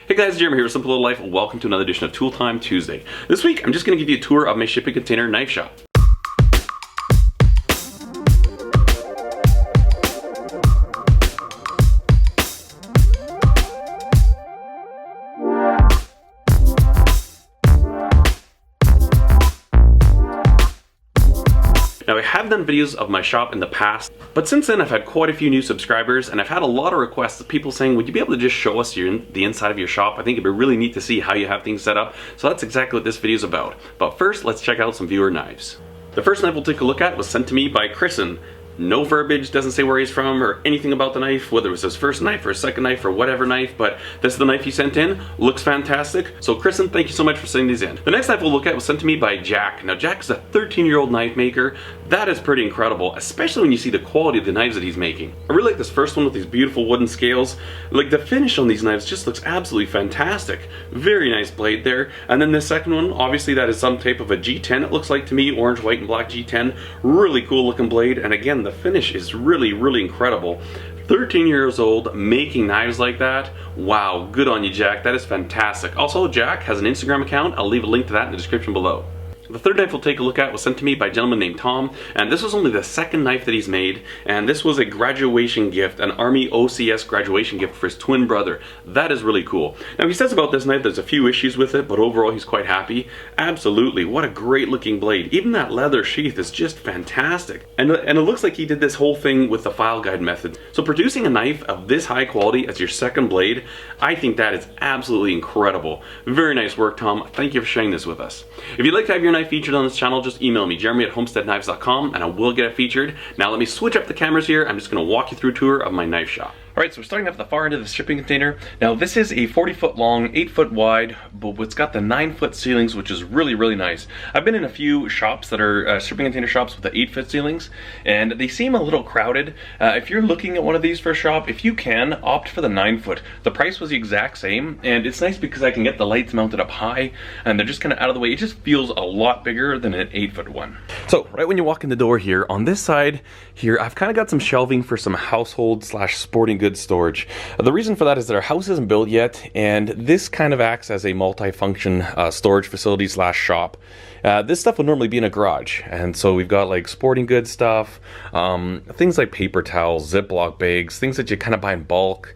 Hey guys, Jeremy here with Simple Little Life. Welcome to another edition of Tool Time Tuesday. This week, I'm just going to give you a tour of my shipping container knife shop. Now I have done videos of my shop in the past, but since then I've had quite a few new subscribers and I've had a lot of requests of people saying, would you be able to just show us the inside of your shop? I think it'd be really neat to see how you have things set up. So that's exactly what this video is about. But first, let's check out some viewer knives. The first knife we'll take a look at was sent to me by Kristen. No verbiage, doesn't say where he's from or anything about the knife, whether it was his first knife or his second knife or whatever knife, but this is the knife he sent in. Looks fantastic. So Kristen, thank you so much for sending these in. The next knife we'll look at was sent to me by Jack. Now Jack is a 13-year-old knife maker. That is pretty incredible, especially when you see the quality of the knives that he's making. I really like this first one with these beautiful wooden scales. Like the finish on these knives just looks absolutely fantastic. Very nice blade there. And then the second one, obviously that is some type of a G10, it looks like to me, orange, white, and black G10. Really cool looking blade, and again, the finish is really incredible. 13 years old, making knives like that. Wow, good on you, Jack. That is fantastic. Also, Jack has an Instagram account. I'll leave a link to that in the description below. The third knife we'll take a look at was sent to me by a gentleman named Tom, and this was only the second knife that he's made, and this was a graduation gift, an Army OCS graduation gift for his twin brother. That is really cool. Now he says about this knife there's a few issues with it, but overall he's quite happy. Absolutely, what a great looking blade. Even that leather sheath is just fantastic. And it looks like he did this whole thing with the file guide method. So producing a knife of this high quality as your second blade, I think that is absolutely incredible. Very nice work, Tom. Thank you for sharing this with us. If you'd like to have your knife featured on this channel, just email me, jeremy@homesteadknives.com, and I will get it featured. Now let me switch up the cameras here. I'm just going to walk you through a tour of my knife shop. Alright, so we're starting off at the far end of the shipping container. Now this is a 40-foot long, 8-foot wide, but it's got the 9-foot ceilings, which is really nice. I've been in a few shops that are shipping container shops with the 8-foot ceilings, and they seem a little crowded. If you're looking at one of these for a shop, if you can, opt for the 9-foot. The price was the exact same, and it's nice because I can get the lights mounted up high, and they're just kind of out of the way. It just feels a lot bigger than an 8-foot one. So, right when you walk in the door here, on this side here, I've kind of got some shelving for some household / sporting goods storage. The reason for that is that our house isn't built yet, and this kind of acts as a multi-function storage facility / shop. This stuff would normally be in a garage, and so we've got like sporting goods stuff, things like paper towels, Ziploc bags, things that you kind of buy in bulk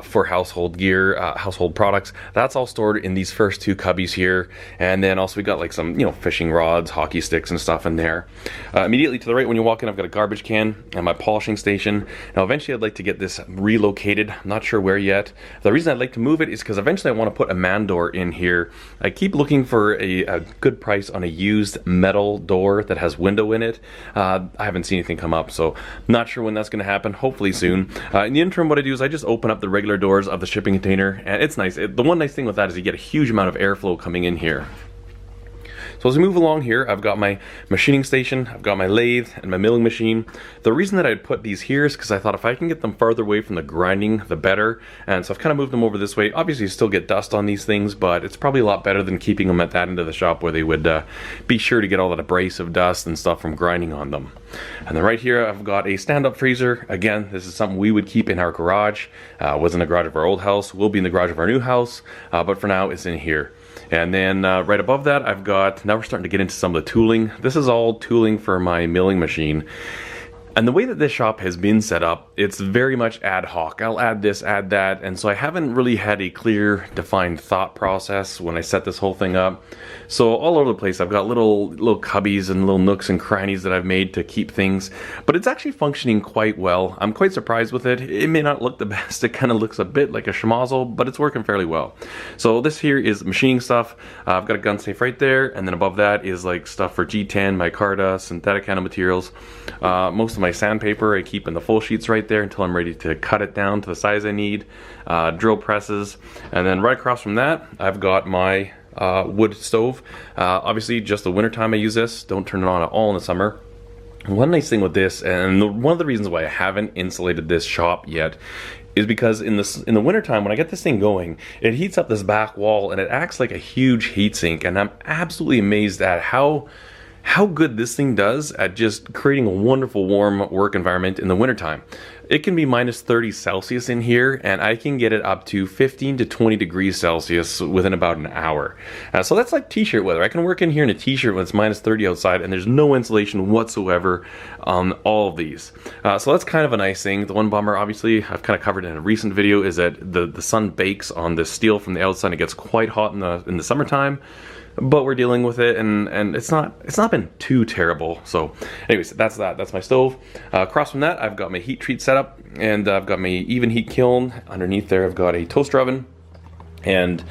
for household gear, household products. That's all stored in these first two cubbies here, and then also we got like some, fishing rods, hockey sticks, and stuff in there. Immediately to the right when you walk in, I've got a garbage can and my polishing station. Now eventually I'd like to get this relocated. I'm not sure where yet. The reason I'd like to move it is because eventually I want to put a man door in here. I keep looking for a good price on a used metal door that has window in it. I haven't seen anything come up, so not sure when that's going to happen. Hopefully soon. In the interim, what I do is I just open up the regular doors of the shipping container, and it's nice. The one nice thing with that is you get a huge amount of airflow coming in here. So as we move along here, I've got my machining station, I've got my lathe and my milling machine. The reason that I'd put these here is because I thought if I can get them farther away from the grinding, the better. And so I've kind of moved them over this way. Obviously you still get dust on these things, but it's probably a lot better than keeping them at that end of the shop where they would be sure to get all that abrasive dust and stuff from grinding on them. And then right here I've got a stand-up freezer. Again, this is something we would keep in our garage. Was in the garage of our old house, will be in the garage of our new house, but for now it's in here. And then right above that I've got, now we're starting to get into some of the tooling. This is all tooling for my milling machine. And the way that this shop has been set up, it's very much ad hoc. I'll add this, add that, and so I haven't really had a clear, defined thought process when I set this whole thing up. So all over the place, I've got little cubbies and little nooks and crannies that I've made to keep things, but it's actually functioning quite well. I'm quite surprised with it. It may not look the best. It kind of looks a bit like a schmozzle, but it's working fairly well. So this here is machining stuff. I've got a gun safe right there, and then above that is like stuff for G10, micarta, synthetic nanomaterials. Most of my sandpaper I keep in the full sheets right there until I'm ready to cut it down to the size I need. Drill presses, and then right across from that I've got my wood stove. Obviously just the winter time I use this, don't turn it on at all in the summer. One nice thing with this, and one of the reasons why I haven't insulated this shop yet, is because in the wintertime when I get this thing going, it heats up this back wall and it acts like a huge heat sink, and I'm absolutely amazed at how how good this thing does at just creating a wonderful warm work environment in the wintertime. It can be minus 30 Celsius in here, and I can get it up to 15 to 20 degrees Celsius within about an hour. So that's like t-shirt weather. I can work in here in a t-shirt when it's minus 30 outside, and there's no insulation whatsoever on all of these. So that's kind of a nice thing. The one bummer, obviously, I've kind of covered in a recent video, is that the sun bakes on the steel from the outside. It gets quite hot in the summertime. But we're dealing with it, and it's not been too terrible. So anyways, that's my stove. Across from that, I've got my heat treat setup, and I've got my even heat kiln. Underneath there, I've got a toaster oven, and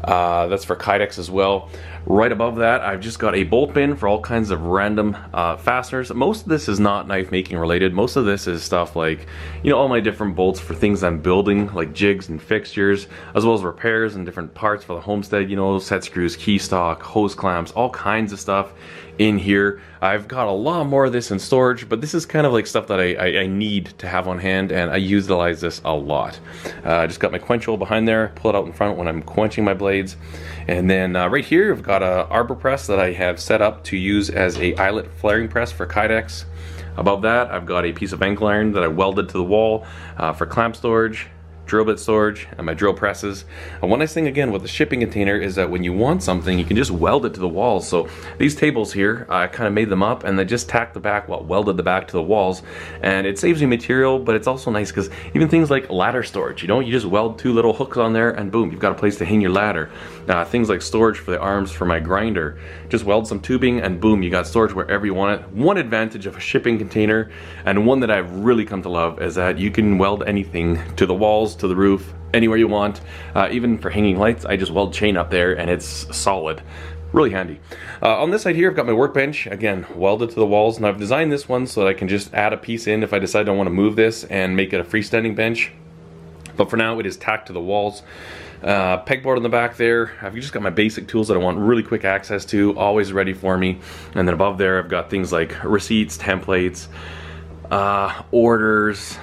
that's for Kydex as well. Right above that, I've just got a bolt bin for all kinds of random fasteners. Most of this is not knife making related. Most of this is stuff like, you know, all my different bolts for things I'm building, like jigs and fixtures, as well as repairs and different parts for the homestead, you know, set screws, key stock, hose clamps, all kinds of stuff in here. I've got a lot more of this in storage, but this is kind of like stuff that I need to have on hand, and I utilize this a lot. I just got my quench hole behind there, pull it out in front when I'm quenching my blades. And then right here, I've got a arbor press that I have set up to use as a eyelet flaring press for Kydex. Above that, I've got a piece of angle iron that I welded to the wall for clamp storage, drill bit storage, and my drill presses. And one nice thing again with the shipping container is that when you want something, you can just weld it to the walls. So these tables here, I kind of made them up, and they just tacked the back, welded the back to the walls, and it saves you material. But it's also nice because even things like ladder storage, you know, you just weld 2 little hooks on there, and boom, you've got a place to hang your ladder. Things like storage for the arms for my grinder, just weld some tubing, and boom, you got storage wherever you want it. One advantage of a shipping container, and one that I've really come to love, is that you can weld anything to the walls, to the roof, anywhere you want. Even for hanging lights, I just weld chain up there, and it's solid. Really handy. On this side here, I've got my workbench, again, welded to the walls, and I've designed this one so that I can just add a piece in if I decide I want to move this and make it a freestanding bench. But for now, it is tacked to the walls. Pegboard in the back there. I've just got my basic tools that I want really quick access to, always ready for me. And then above there, I've got things like receipts, templates, orders.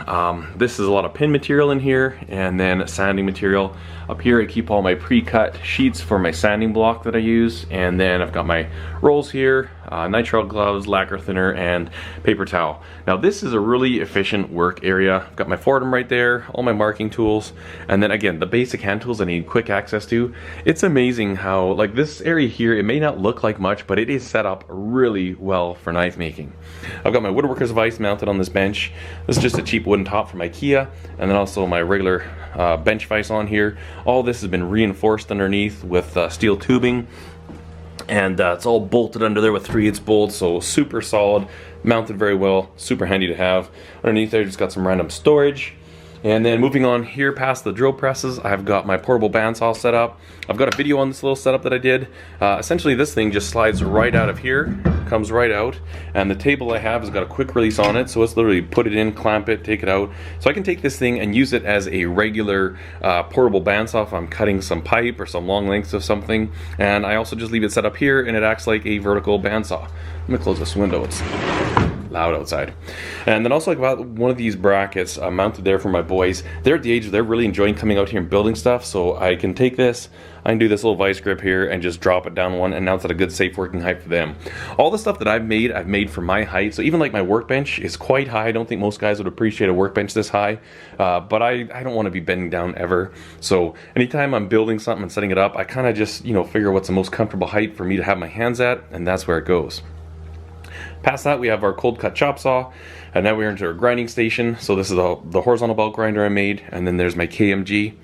This is a lot of pin material in here, and then sanding material. Up here I keep all my pre-cut sheets for my sanding block that I use, and then I've got my rolls here, nitrile gloves, lacquer thinner, and paper towel. Now this is a really efficient work area. I've got my Fordham right there, all my marking tools, and then again the basic hand tools I need quick access to. It's amazing how, like, this area here, it may not look like much, but it is set up really well for knife making. I've got my woodworker's vise mounted on this bench. This is just a cheap wooden top from IKEA, and then also my regular bench vise on here. All this has been reinforced underneath with steel tubing, and it's all bolted under there with 3/8 bolts, so super solid, mounted very well, super handy to have. Underneath there, just got some random storage. And then moving on here past the drill presses, I've got my portable bandsaw set up. I've got a video on this little setup that I did. Essentially this thing just slides right out of here, comes right out, and the table I have has got a quick release on it, so it's literally put it in, clamp it, take it out. So I can take this thing and use it as a regular portable bandsaw if I'm cutting some pipe or some long lengths of something. And I also just leave it set up here, and it acts like a vertical bandsaw. I'm gonna close this window, it's loud outside. And then also I got one of these brackets mounted there for my boys. They're at the age they're really enjoying coming out here and building stuff, so I can take this, I can do this little vice grip here and just drop it down one, and now it's at a good safe working height for them. All the stuff that I've made for my height, so even like my workbench is quite high. I don't think most guys would appreciate a workbench this high, but I don't want to be bending down ever. So anytime I'm building something and setting it up, I kind of just, you know, figure what's the most comfortable height for me to have my hands at, and that's where it goes. Past that, we have our cold cut chop saw, and now we're into our grinding station. So this is the horizontal belt grinder I made, and then there's my KMG.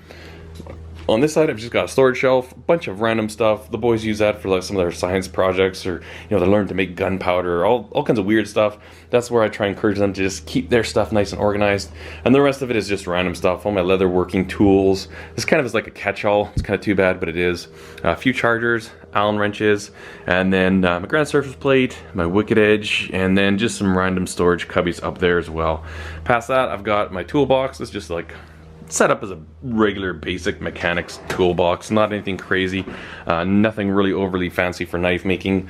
On this side, I've just got a storage shelf, a bunch of random stuff. The boys use that for like some of their science projects, or, you know, they learn to make gunpowder, all kinds of weird stuff. That's where I try and encourage them to just keep their stuff nice and organized. And the rest of it is just random stuff, all my leather working tools. This kind of is like a catch-all. It's kind of too bad, but it is. A few chargers, Allen wrenches, and then my granite surface plate, my wicked edge, and then just some random storage cubbies up there as well. Past that, I've got my toolbox. It's just like set up as a regular basic mechanics toolbox, not anything crazy, nothing really overly fancy for knife making.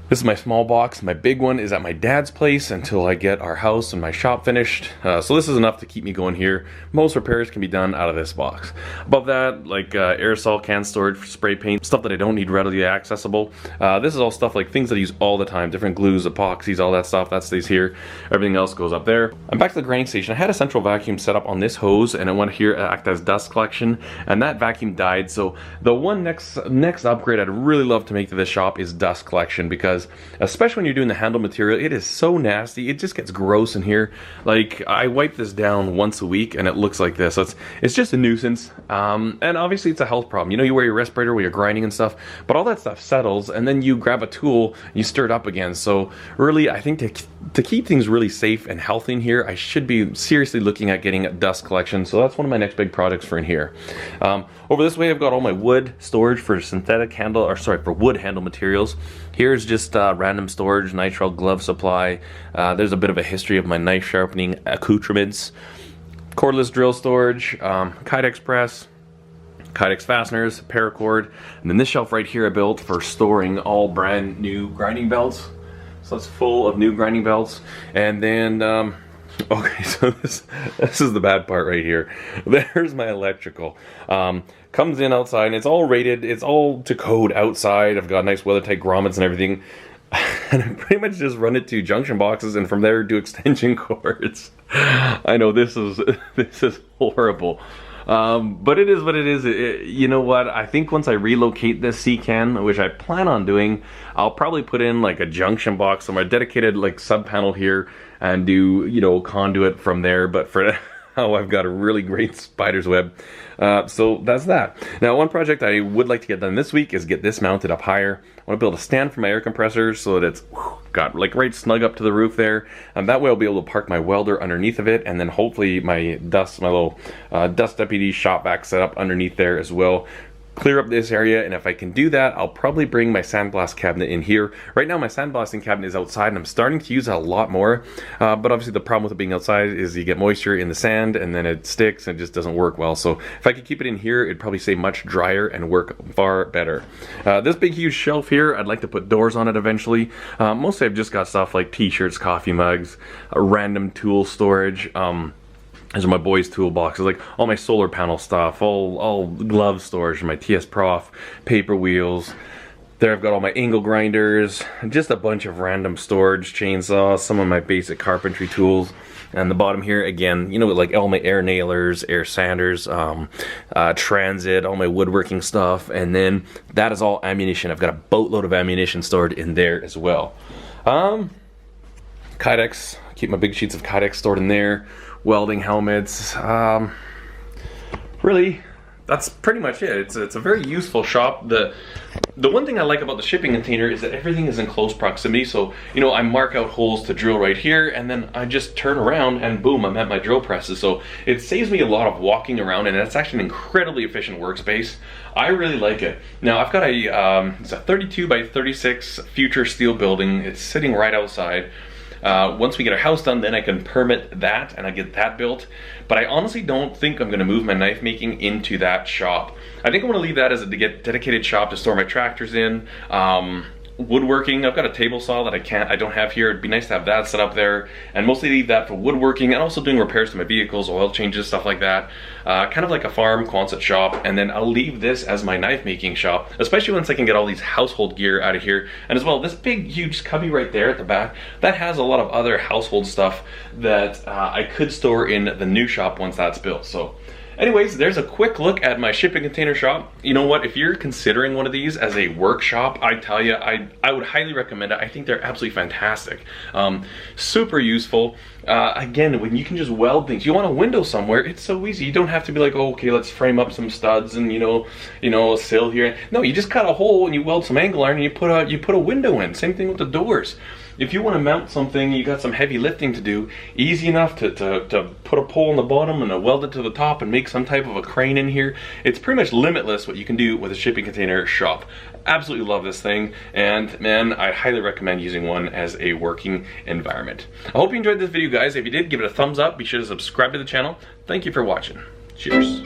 This is my small box. My big one is at my dad's place until I get our house and my shop finished. So this is enough to keep me going here. Most repairs can be done out of this box. Above that, like aerosol can storage for spray paint, stuff that I don't need readily accessible. This is all stuff like things that I use all the time, different glues, epoxies, all that stuff, that stays here. Everything else goes up there. I'm back to the grinding station. I had a central vacuum set up on this hose and it went here to act as dust collection, and that vacuum died. So the one next upgrade I'd really love to make to this shop is dust collection, because especially when you're doing the handle material, it is so nasty. It just gets gross in here. Like, I wipe this down once a week and it looks like this. So it's just a nuisance. And obviously it's a health problem. You know, you wear your respirator when you're grinding and stuff, but all that stuff settles and then you grab a tool and you stir it up again. So really, I think to keep things really safe and healthy in here, I should be seriously looking at getting a dust collection. So that's one of my next big projects for in here. Over this way, I've got all my wood storage for for wood handle materials. Here's just random storage, nitrile glove supply. There's a bit of a history of my knife sharpening accoutrements. Cordless drill storage, Kydex press, Kydex fasteners, paracord, and then this shelf right here I built for storing all brand new grinding belts. So it's full of new grinding belts. And then, okay, so this is the bad part right here. There's my electrical. Comes in outside, and it's all rated, it's all to code outside. I've got nice weather-tight grommets and everything. And I pretty much just run it to junction boxes and from there do extension cords. I know this is horrible. But it is what it is. You know what? I think once I relocate this C-can, which I plan on doing, I'll probably put in like a junction box somewhere, a dedicated like sub panel here, and do, you know, conduit from there. But for now, I've got a really great spider's web. So that's that. Now, one project I would like to get done this week is get this mounted up higher. I want to build a stand for my air compressor so that it's got like right snug up to the roof there. And that way I'll be able to park my welder underneath of it, and then hopefully my little dust deputy shop vac set up underneath there as well. Clear up this area, and if I can do that, I'll probably bring my sandblast cabinet in here. Right now my sandblasting cabinet is outside and I'm starting to use it a lot more, but obviously the problem with it being outside is you get moisture in the sand and then it sticks and it just doesn't work well. So if I could keep it in here, it'd probably stay much drier and work far better. This big huge shelf here, I'd like to put doors on it eventually. Mostly I've just got stuff like t-shirts, coffee mugs, random tool storage. These are my boys' toolboxes, like all my solar panel stuff, all glove storage, my TS Prof, paper wheels. There I've got all my angle grinders, just a bunch of random storage, chainsaws, some of my basic carpentry tools. And the bottom here, again, you know, like all my air nailers, air sanders, transit, all my woodworking stuff. And then that is all ammunition. I've got a boatload of ammunition stored in there as well. Kydex, keep my big sheets of Kydex stored in there. Welding helmets, really that's pretty much it. It's a very useful shop. The one thing I like about the shipping container is that everything is in close proximity. So, you know, I mark out holes to drill right here and then I just turn around and boom, I'm at my drill presses. So it saves me a lot of walking around, and it's actually an incredibly efficient workspace. I really like it. Now I've got it's a 32 by 36 future steel building. It's sitting right outside. Once we get our house done, then I can permit that and I get that built. But I honestly don't think I'm going to move my knife making into that shop. I think I want to leave that as a dedicated shop to store my tractors in. Woodworking, I've got a table saw that I don't have here. It'd be nice to have that set up there, and mostly leave that for woodworking and also doing repairs to my vehicles, oil changes, stuff like that. Kind of like a farm Quonset shop, and then I'll leave this as my knife making shop, especially once I can get all these household gear out of here. And as well, this big huge cubby right there at the back, that has a lot of other household stuff that I could store in the new shop once that's built. So anyways, there's a quick look at my shipping container shop. You know what, if you're considering one of these as a workshop, I tell you, I would highly recommend it. I think they're absolutely fantastic. Super useful. Again, when you can just weld things, you want a window somewhere, it's so easy. You don't have to be like, oh, okay, let's frame up some studs and you know a sill here. No, you just cut a hole and you weld some angle iron and you put a window in. Same thing with the doors. If you want to mount something, you got some heavy lifting to do, easy enough to put a pole on the bottom and weld it to the top and make some type of a crane in here. It's pretty much limitless what you can do with a shipping container shop. Absolutely love this thing, and man, I highly recommend using one as a working environment. I hope you enjoyed this video, guys. If you did, give it a thumbs up. Be sure to subscribe to the channel. Thank you for watching. Cheers.